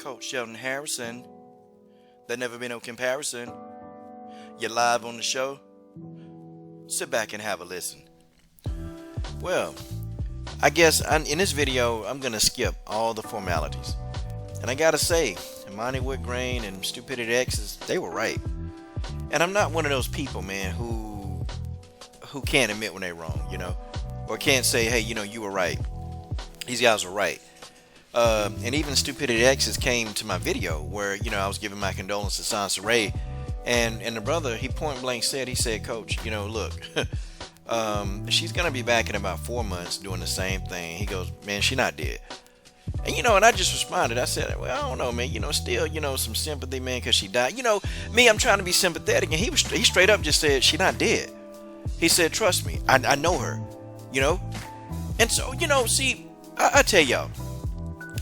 Coach Sheldon Harrison. There never been no comparison. You're live on the show. Sit back and have a listen. Well, I guess in this video, I'm going to skip all the formalities. And I got to say, Woodgrain and Stupidity X's, they were right. And I'm not one of those people, man, who can't admit when they're wrong, or can't say, hey, you were right. These guys were right. And even Stupidity X's came to my video where, I was giving my condolences to Soncerae, and the brother, he point blank said, Coach, look, she's going to be back in about 4 months doing the same thing. He goes, man, she not dead. And, and I just responded. I said, well, I don't know, man, still, some sympathy, man, because she died. Me, I'm trying to be sympathetic. And he straight up just said, she not dead. He said, trust me, I know her, And so, see, I tell y'all,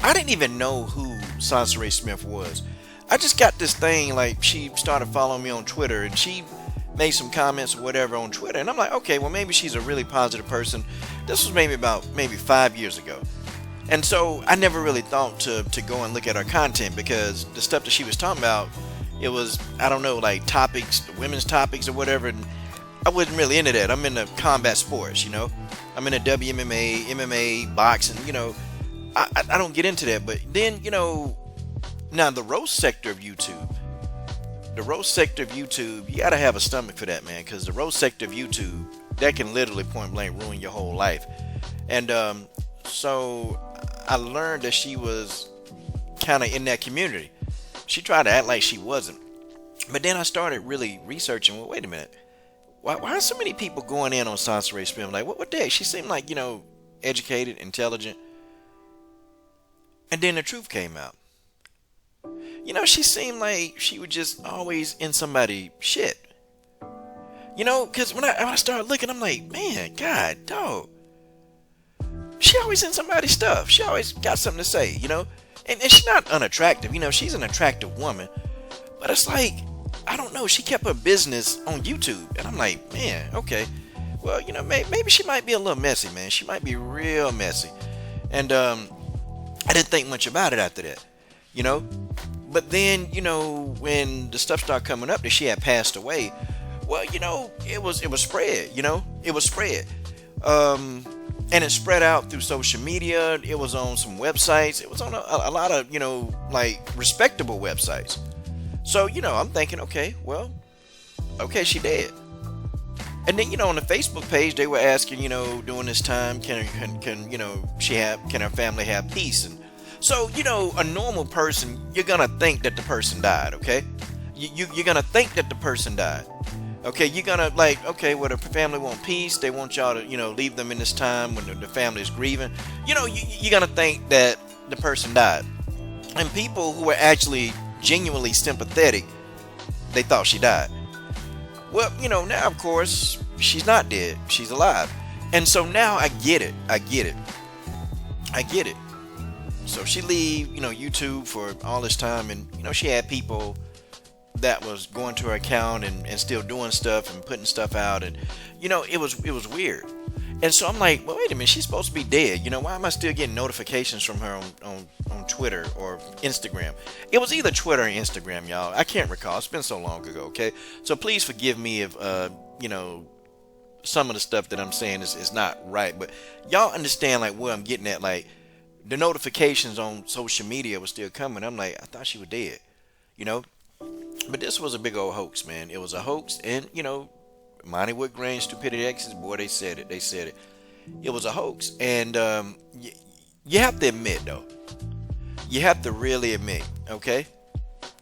I didn't even know who Soncerae Smith was. I just got this thing, like, she started following me on Twitter, and she made some comments or whatever on Twitter. And I'm like, okay, well, maybe she's a really positive person. This was maybe 5 years ago. And so I never really thought to go and look at her content, because the stuff that she was talking about, it was, I don't know, like topics, women's topics or whatever. And I wasn't really into that. I'm into combat sports, I'm into WMMA, MMA, boxing, I don't get into that. But then, now the roast sector of YouTube, you got to have a stomach for that, man, because the roast sector of YouTube, that can literally point blank ruin your whole life. And so I learned that she was kind of in that community. She tried to act like she wasn't. But then I started really researching, well, wait a minute. Why are so many people going in on Soncerae Smith? Like, what the heck? She seemed like, educated, intelligent. And then the truth came out. She seemed like she was just always in somebody's shit. Because when I started looking, I'm like, man, God, dog. She always in somebody's stuff. She always got something to say, And she's not unattractive. She's an attractive woman. But it's like, I don't know. She kept her business on YouTube. And I'm like, man, okay. Well, maybe she might be a little messy, man. She might be real messy. And I didn't think much about it after that, But then, when the stuff started coming up that she had passed away, well, it was spread, It was spread. And it spread out through social media. It was on some websites. It was on a lot of, like respectable websites. So, I'm thinking, okay, she dead. And then, on the Facebook page, they were asking, during this time, can her family have peace? And so, a normal person, you're gonna think that the person died, okay? You're gonna think that the person died. Okay, you're gonna okay, well, the family want peace. They want y'all to, leave them in this time when the family is grieving. You're gonna think that the person died. And people who were actually genuinely sympathetic, they thought she died. Well, now, of course, she's not dead. She's alive. And so now I get it. So she leave, YouTube for all this time, and, she had people that was going to her account and still doing stuff and putting stuff out, and it was weird. And so I'm like, well, wait a minute, she's supposed to be dead. Why am I still getting notifications from her on Twitter or Instagram? It was either Twitter or Instagram, y'all. I can't recall. It's been so long ago, okay? So please forgive me if some of the stuff that I'm saying is not right, but y'all understand like where I'm getting at. Like, the notifications on social media was still coming. I'm like, I thought she was dead, But this was a big old hoax, man. It was a hoax, and Woodgrain, Stupidity X's, boy, they said it. It was a hoax, and you have to admit, though. You have to really admit, okay,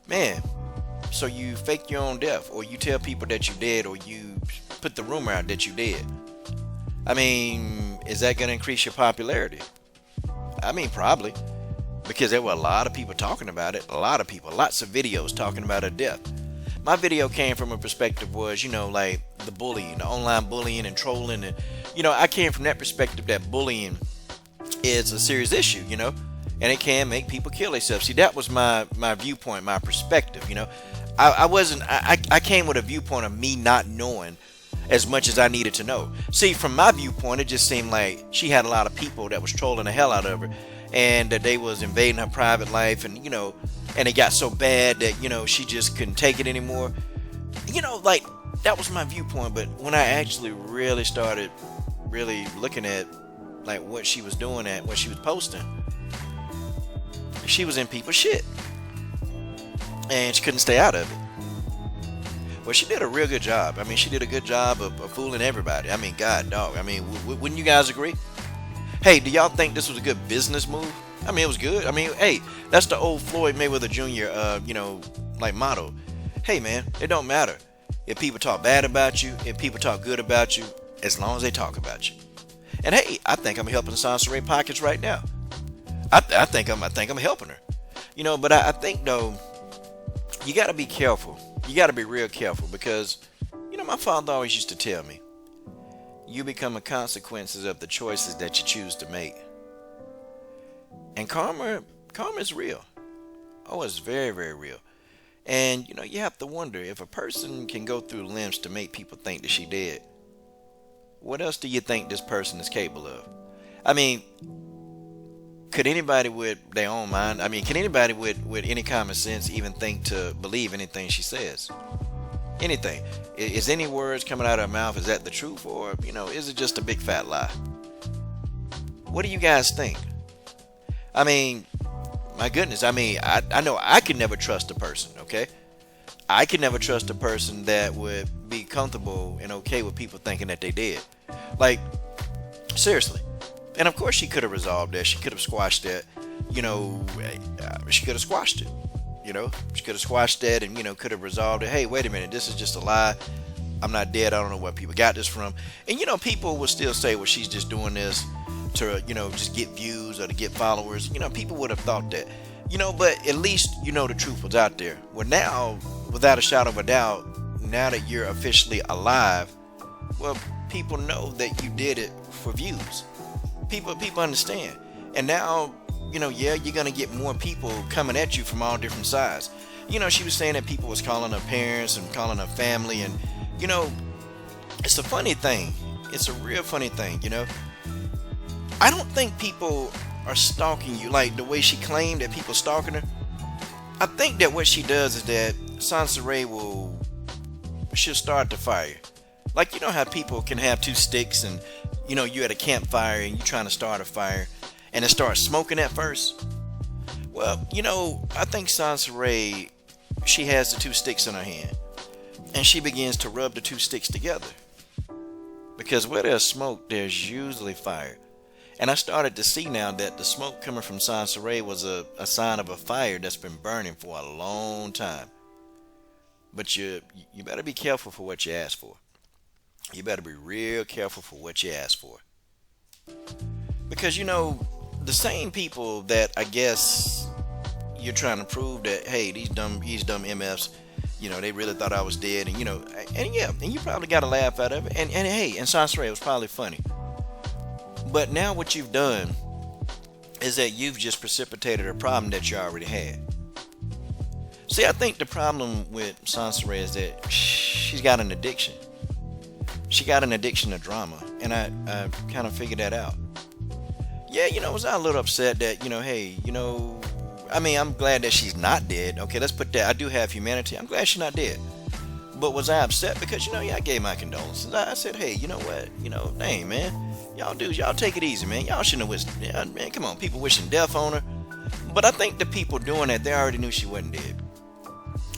man. So you fake your own death, or you tell people that you dead, or you put the rumor out that you dead. I mean, is that gonna increase your popularity? I mean, probably, because there were a lot of people talking about it. Lots of videos talking about her death. My video came from a perspective was, like the bullying, the online bullying and trolling. And, I came from that perspective that bullying is a serious issue, and it can make people kill themselves. See, that was my viewpoint, my perspective, I came with a viewpoint of me not knowing as much as I needed to know. See, from my viewpoint, it just seemed like she had a lot of people that was trolling the hell out of her. and that they was invading her private life, and and it got so bad that she just couldn't take it anymore. Like, that was my viewpoint. But when I actually really started really looking at like what she was doing, at what she was posting, she was in people's shit and she couldn't stay out of it. Well, she did a real good job. I mean, she did a good job of fooling everybody. I mean, God dog, I mean, wouldn't you guys agree? Hey, do y'all think this was a good business move? I mean, it was good. I mean, hey, that's the old Floyd Mayweather Jr. Like motto. Hey man, it don't matter if people talk bad about you, if people talk good about you, as long as they talk about you. And hey, I think I'm helping Soncerae pockets right now. I think I'm helping her. But I think though, you got to be careful. You got to be real careful, because my father always used to tell me, you become the consequences of the choices that you choose to make. And karma is real. Oh, it's very, very real. And you have to wonder, if a person can go through lengths to make people think that she dead, what else do you think this person is capable of? I mean, could anybody with their own mind, can anybody with any common sense even think to believe anything she says? Anything? Is any words coming out of her mouth, is that the truth, or is it just a big fat lie? What do you guys think? I mean, my goodness, I know I could never trust a person, okay? I could never trust a person that would be comfortable and okay with people thinking that they did. Like, seriously. And of course she could have resolved that. She could have squashed that. She could have squashed it. She could have squashed that and, could have resolved it. Hey, wait a minute. This is just a lie. I'm not dead. I don't know where people got this from. And, people will still say, well, she's just doing this to, just get views or to get followers. People would have thought that. But at least, the truth was out there. Well, now, without a shadow of a doubt, now that you're officially alive, well, people know that you did it for views. People understand. And now, you're going to get more people coming at you from all different sides. She was saying that people was calling her parents and calling her family. And, it's a funny thing. It's a real funny thing, I don't think people are stalking you like the way she claimed that people stalking her. I think that what she does is that Soncerae she'll start the fire. Like, how people can have two sticks and, you at a campfire and you trying to start a fire and it starts smoking at first. Well, I think Soncerae, she has the two sticks in her hand and she begins to rub the two sticks together. Because where there's smoke, there's usually fire. And I started to see now that the smoke coming from Soncerae was a sign of a fire that's been burning for a long time. But you better be careful for what you ask for. You better be real careful for what you ask for. Because, the same people that I guess you're trying to prove that, hey, these dumb MFs, they really thought I was dead. And, and you probably got a laugh out of it. And hey, and Soncerae, was probably funny. But now what you've done is that you've just precipitated a problem that you already had. See, I think the problem with Soncerae is that she's got an addiction. She got an addiction to drama, and I kind of figured that out. Yeah, was I a little upset that, hey, I'm glad that she's not dead. Okay, let's put that. I do have humanity. I'm glad she's not dead. But was I upset? Because, I gave my condolences. I said, hey, you know what? Dang, man. Y'all take it easy, man. Y'all shouldn't have wished. Yeah, man, come on. People wishing death on her. But I think the people doing that, they already knew she wasn't dead.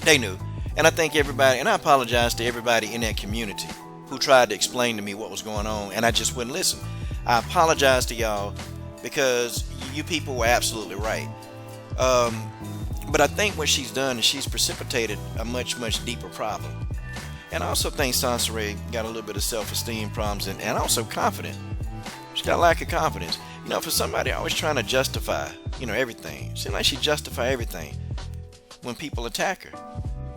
They knew. And I think everybody, and I apologize to everybody in that community who tried to explain to me what was going on, and I just wouldn't listen. I apologize to y'all because you people were absolutely right. But I think what she's done is she's precipitated a much, much deeper problem. And I also think Soncerae got a little bit of self-esteem problems and also confident. She's got a lack of confidence. For somebody always trying to justify, everything. Seems like she justify everything when people attack her.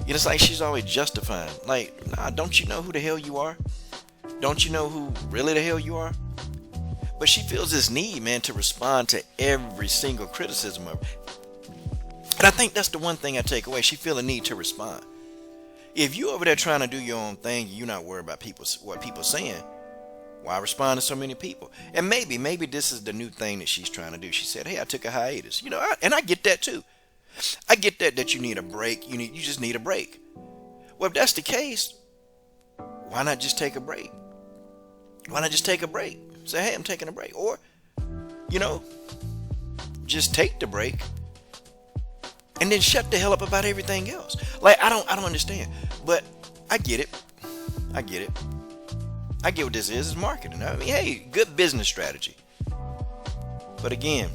It's like she's always justifying. Like, nah, don't you know who the hell you are? Don't you know who really the hell you are? But she feels this need, man, to respond to every single criticism of her. And I think that's the one thing I take away. She feel a need to respond. If you over there trying to do your own thing, you're not worried about what people saying. Why respond to so many people? And maybe this is the new thing that she's trying to do. She said, "Hey, I took a hiatus." And I get that too. I get that you need a break. You just need a break. Well, if that's the case, why not just take a break? Why not just take a break? Say, "Hey, I'm taking a break," or just take the break and then shut the hell up about everything else. Like I don't understand, but I get it. I get what this is. It's marketing. I mean, hey, good business strategy. But again,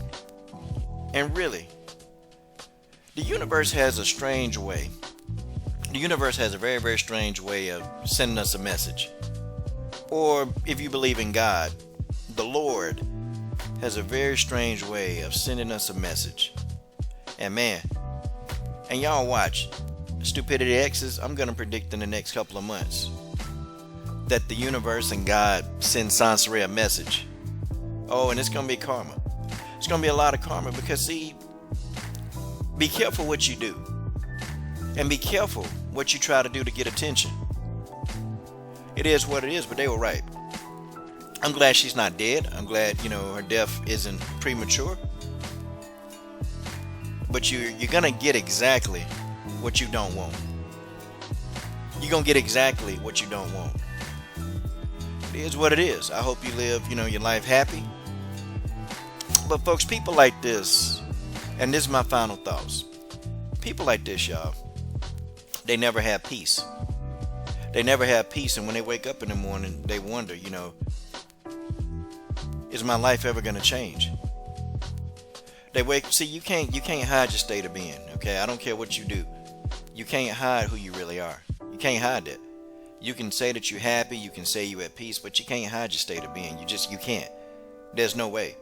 and really, the universe has a strange way. The universe has a very, very strange way of sending us a message. Or if you believe in God, the Lord has a very strange way of sending us a message. And man, and y'all watch Stupidity X's. I'm going to predict in the next couple of months that the universe and God send Soncerae a message. Oh, and it's going to be karma. It's going to be a lot of karma because, see, be careful what you do. And be careful what you try to do to get attention. It is what it is, but they were right. I'm glad she's not dead. I'm glad, her death isn't premature. But you're going to get exactly what you don't want. You're going to get exactly what you don't want. It is what it is. I hope you live, your life happy. But folks, people like this, and this is my final thoughts. People like this, y'all, they never have peace. They never have peace, and when they wake up in the morning, they wonder, is my life ever going to change? See, you can't hide your state of being, okay? I don't care what you do. You can't hide who you really are. You can't hide that. You can say that you're happy, you can say you're at peace, but you can't hide your state of being. You can't. There's no way.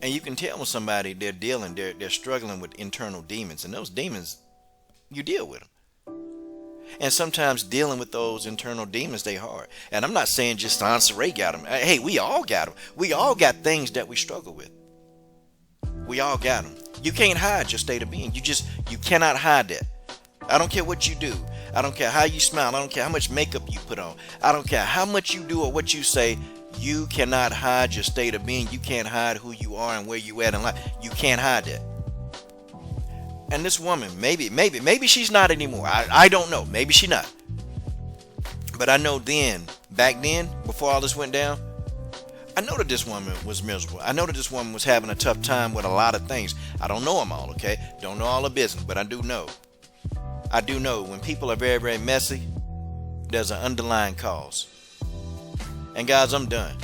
And you can tell when somebody they're struggling with internal demons, and those demons, you deal with them. And sometimes dealing with those internal demons, they hard. And I'm not saying just Soncerae got them. Hey, we all got them. We all got things that we struggle with. We all got them. You can't hide your state of being. You cannot hide that. I don't care what you do. I don't care how you smile. I don't care how much makeup you put on. I don't care how much you do or what you say. You cannot hide your state of being. You can't hide who you are and where you at in life. You can't hide that. And this woman, maybe she's not anymore. I don't know. Maybe she's not. But I know back then, before all this went down, I know that this woman was miserable. I know that this woman was having a tough time with a lot of things. I don't know them all, okay? Don't know all the business, but I do know. I do know when people are very, very messy, there's an underlying cause. And guys, I'm done.